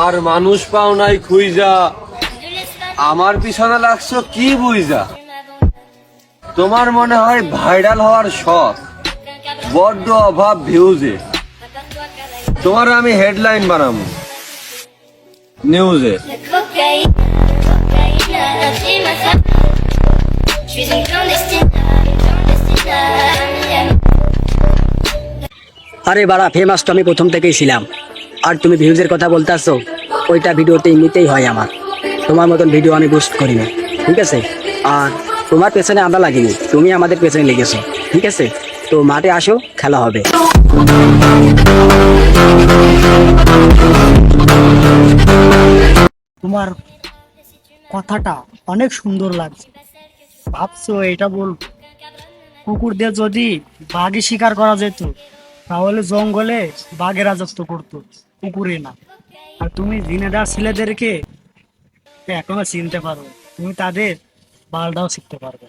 আর মানুষ পাও নাই খুইজা আমার পিছনে লাগছো কি বুঝা? তোমার মনে হয় ভাইরাল হওয়ার শখ, বড্ড অভাব ভিউজে। তোমার আমি হেডলাইন বানাবো নিউজে। আরে বাড়া, ফেমাস তো আমি প্রথম থেকেই ছিলাম। আর তুমি ভিউজের কথা বলতেছো, ওইটা ভিডিওতে এমনিতেই হয় আমার। তোমার মতন ভিডিও আমি বুস্ট করি না, ঠিক আছে? আর তোমার পেছনে আমরা লাগিনি, তুমি আমাদের পেছনে লেগেছো, ঠিক আছে? তো মাঠে আসো, খেলা হবে। তোমার কথাটা অনেক সুন্দর লাগছে। ভাবছো এটা বল, কুকুর দিয়ে যদি বাঘে শিকার করা যেত তাহলে জঙ্গলে বাঘের রাজত্ব করতো, কুকুরে না। আর তুমি জিনেদার ছেলেদেরকে এখনো চিনতে পারো, তুমি তাদের বালটাও শিখতে পারবে।